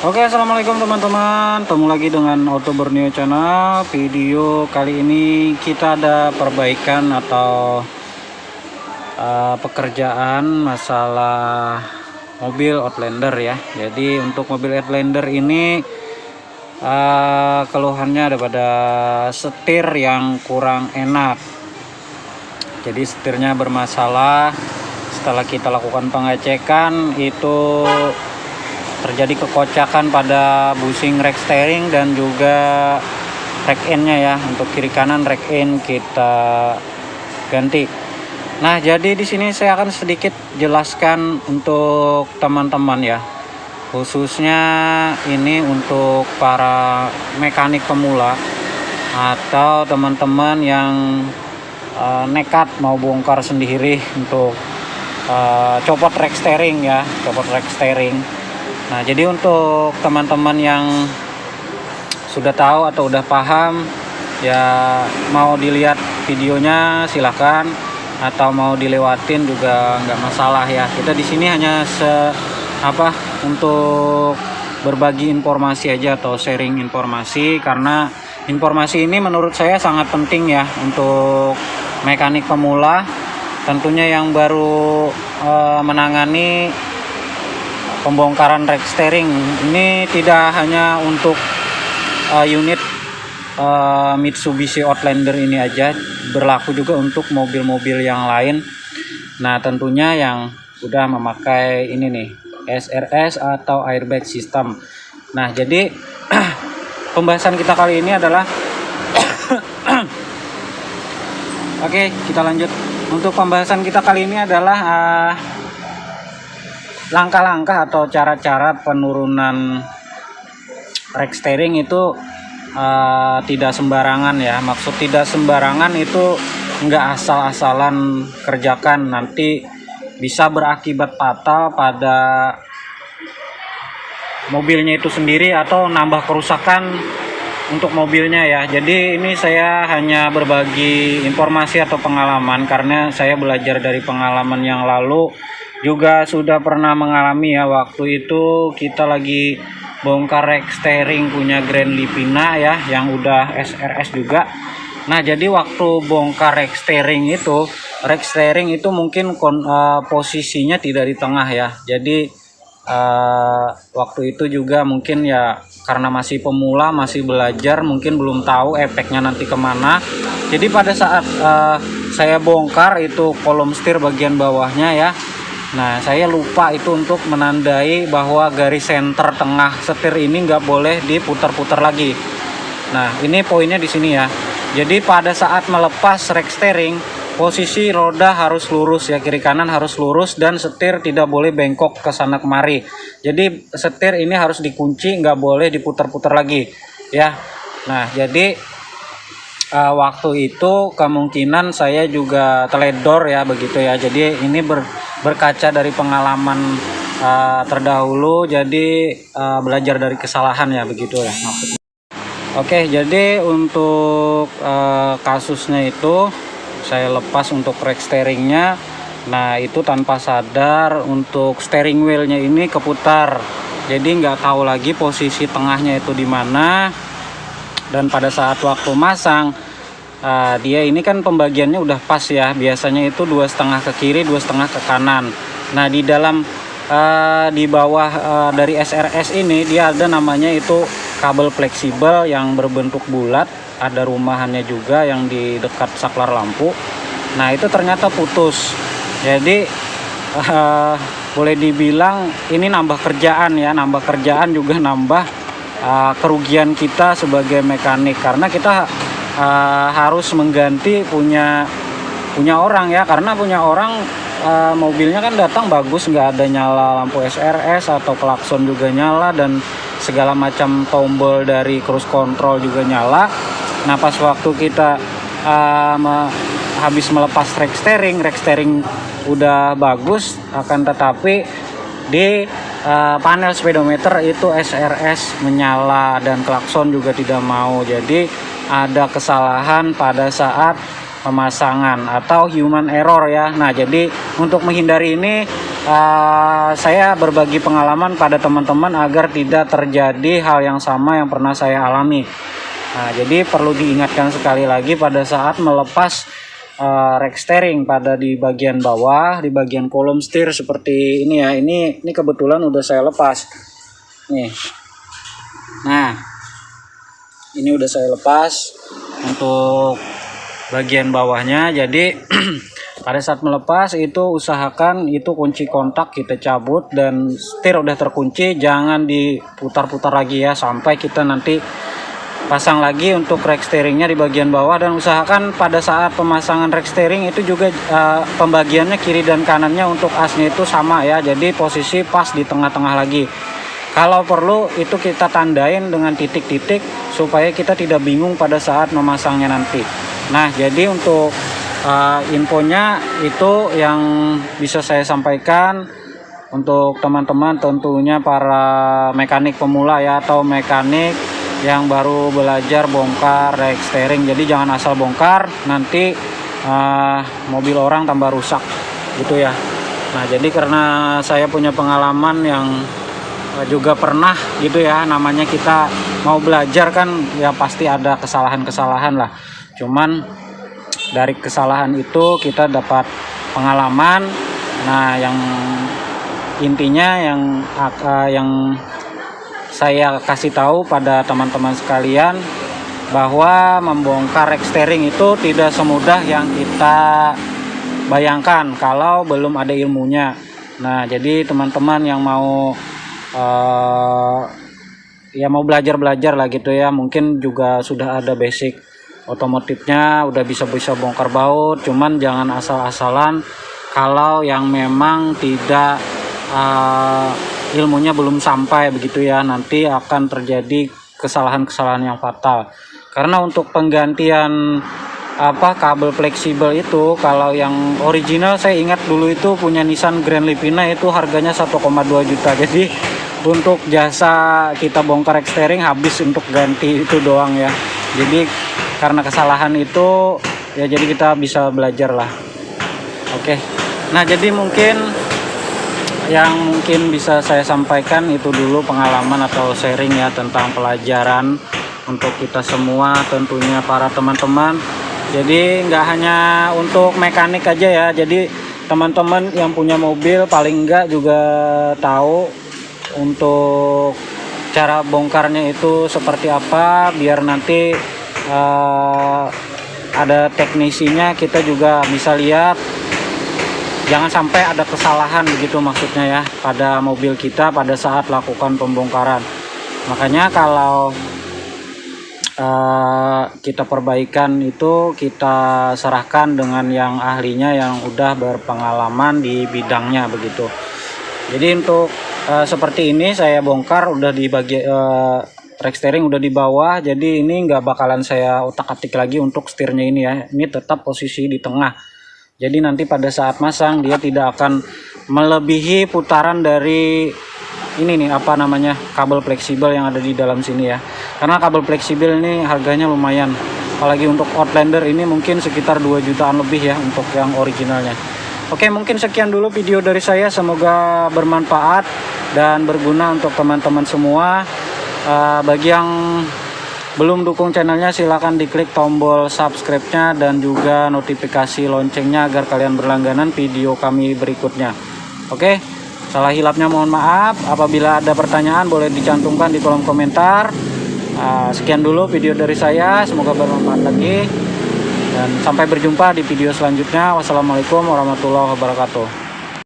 Oke, assalamualaikum teman-teman. Ketemu lagi dengan Auto Borneo Channel. Video kali ini kita ada perbaikan atau pekerjaan masalah mobil Outlander ya. Jadi untuk mobil Outlander ini keluhannya ada pada setir yang kurang enak. Jadi setirnya bermasalah. Setelah kita lakukan pengecekan itu terjadi kekocakan pada bushing rack steering dan juga rack end-nya ya. Untuk kiri kanan rack end kita ganti. Nah, jadi di sini saya akan sedikit jelaskan untuk teman-teman ya. Khususnya ini untuk para mekanik pemula atau teman-teman yang nekat mau bongkar sendiri untuk copot rack steering ya, copot rack steering. Nah, jadi untuk teman-teman yang sudah tahu atau udah paham ya, mau dilihat videonya silahkan, atau mau dilewatin juga nggak masalah ya. Kita di sini hanya untuk berbagi informasi aja atau sharing informasi, karena informasi ini menurut saya sangat penting ya untuk mekanik pemula, tentunya yang baru menangani pembongkaran rack steering. Ini tidak hanya untuk unit Mitsubishi Outlander ini aja, berlaku juga untuk mobil-mobil yang lain. Nah, tentunya yang udah memakai ini nih, SRS atau airbag system. Nah, jadi pembahasan kita kali ini adalah Oke, kita lanjut. Untuk pembahasan kita kali ini adalah langkah-langkah atau cara-cara penurunan rack steering itu tidak sembarangan ya. Maksud tidak sembarangan itu nggak asal-asalan kerjakan, nanti bisa berakibat fatal pada mobilnya itu sendiri atau nambah kerusakan untuk mobilnya ya. Jadi ini saya hanya berbagi informasi atau pengalaman, karena saya belajar dari pengalaman yang lalu, juga sudah pernah mengalami ya. Waktu itu kita lagi bongkar rack steering punya Grand Livina ya, yang udah SRS juga. Nah, jadi waktu bongkar rack steering itu mungkin posisinya tidak di tengah ya. Jadi waktu itu juga mungkin ya karena masih pemula, masih belajar, mungkin belum tahu efeknya nanti kemana. Jadi pada saat saya bongkar itu kolom setir bagian bawahnya ya, nah saya lupa itu untuk menandai bahwa garis senter tengah setir ini nggak boleh diputar-putar lagi. Nah, ini poinnya di sini ya. Jadi pada saat melepas rack steering, posisi roda harus lurus ya, kiri kanan harus lurus, dan setir tidak boleh bengkok ke sana kemari. Jadi setir ini harus dikunci, nggak boleh diputar-putar lagi ya. Nah, jadi waktu itu kemungkinan saya juga teledor ya, begitu ya. Jadi ini berkaca dari pengalaman terdahulu, jadi belajar dari kesalahan ya, begitu ya maksudnya. Oke, jadi untuk kasusnya itu saya lepas untuk rack steeringnya. Nah, itu tanpa sadar untuk steering wheelnya ini keputar, jadi nggak tahu lagi posisi tengahnya itu di mana. Dan pada saat waktu masang, dia ini kan pembagiannya udah pas ya, biasanya itu 2,5 ke kiri, 2,5 ke kanan. Nah, di dalam di bawah dari SRS ini dia ada namanya itu kabel fleksibel yang berbentuk bulat, ada rumahannya juga yang di dekat saklar lampu. Nah, itu ternyata putus. Jadi boleh dibilang ini nambah kerjaan ya, nambah kerjaan juga nambah kerugian kita sebagai mekanik, karena kita harus mengganti punya orang ya, karena punya orang mobilnya kan datang bagus, nggak ada nyala lampu SRS atau klakson juga nyala, dan segala macam tombol dari cruise control juga nyala. Nah, pas waktu kita habis melepas rack steering udah bagus, akan tetapi di panel speedometer itu SRS menyala dan klakson juga tidak mau. Jadi ada kesalahan pada saat pemasangan atau human error ya. Nah, jadi untuk menghindari ini saya berbagi pengalaman pada teman-teman agar tidak terjadi hal yang sama yang pernah saya alami. Nah, jadi perlu diingatkan sekali lagi pada saat melepas rack steering pada di bagian bawah, di bagian kolom setir seperti ini ya. Ini kebetulan udah saya lepas. Nih. Nah, ini udah saya lepas untuk bagian bawahnya. Jadi pada saat melepas itu usahakan itu kunci kontak kita cabut dan setir udah terkunci, jangan diputar-putar lagi ya sampai kita nanti pasang lagi untuk rack steeringnya di bagian bawah. Dan usahakan pada saat pemasangan rack steering itu juga pembagiannya kiri dan kanannya untuk asnya itu sama ya, jadi posisi pas di tengah-tengah lagi. Kalau perlu itu kita tandain dengan titik-titik supaya kita tidak bingung pada saat memasangnya nanti. Nah, jadi untuk infonya itu yang bisa saya sampaikan untuk teman-teman, tentunya para mekanik pemula ya, atau mekanik yang baru belajar bongkar rack steering. Jadi jangan asal bongkar, nanti mobil orang tambah rusak gitu ya. Nah, jadi karena saya punya pengalaman yang juga pernah gitu ya, namanya kita mau belajar kan ya pasti ada kesalahan-kesalahan lah. Cuman dari kesalahan itu kita dapat pengalaman. Nah, yang intinya yang saya kasih tahu pada teman-teman sekalian bahwa membongkar rack steering itu tidak semudah yang kita bayangkan kalau belum ada ilmunya. Nah, jadi teman-teman yang mau mau belajar lah gitu ya, mungkin juga sudah ada basic otomotifnya, udah bisa bongkar baut, cuman jangan asal-asalan kalau yang memang tidak ilmunya belum sampai begitu ya, nanti akan terjadi kesalahan-kesalahan yang fatal. Karena untuk penggantian kabel fleksibel itu, kalau yang original saya ingat dulu itu punya Nissan Grand Livina itu harganya 1,2 juta. Jadi untuk jasa kita bongkar rack steering habis untuk ganti itu doang ya. Jadi karena kesalahan itu ya, jadi kita bisa belajar lah. Oke. Nah, jadi mungkin yang bisa saya sampaikan itu dulu pengalaman atau sharing ya tentang pelajaran untuk kita semua, tentunya para teman-teman. Jadi nggak hanya untuk mekanik aja ya, jadi teman-teman yang punya mobil paling nggak juga tahu untuk cara bongkarnya itu seperti apa, biar nanti ada teknisinya, kita juga bisa lihat jangan sampai ada kesalahan begitu maksudnya ya pada mobil kita pada saat lakukan pembongkaran. Makanya kalau kita perbaikan itu kita serahkan dengan yang ahlinya yang udah berpengalaman di bidangnya begitu. Jadi untuk seperti ini saya bongkar udah di rack steering udah di bawah, jadi ini nggak bakalan saya otak-atik lagi untuk setirnya ini ya, ini tetap posisi di tengah. Jadi nanti pada saat masang dia tidak akan melebihi putaran dari ini nih kabel fleksibel yang ada di dalam sini ya. Karena kabel fleksibel ini harganya lumayan, apalagi untuk Outlander ini mungkin sekitar 2 jutaan lebih ya untuk yang originalnya. Oke, mungkin sekian dulu video dari saya, semoga bermanfaat dan berguna untuk teman-teman semua. Bagi yang belum dukung channelnya, silahkan diklik tombol subscribe-nya dan juga notifikasi loncengnya agar kalian berlangganan video kami berikutnya. Oke, salah hilapnya mohon maaf. Apabila ada pertanyaan boleh dicantumkan di kolom komentar. Sekian dulu video dari saya, semoga bermanfaat lagi. Dan sampai berjumpa di video selanjutnya. Wassalamualaikum warahmatullahi wabarakatuh.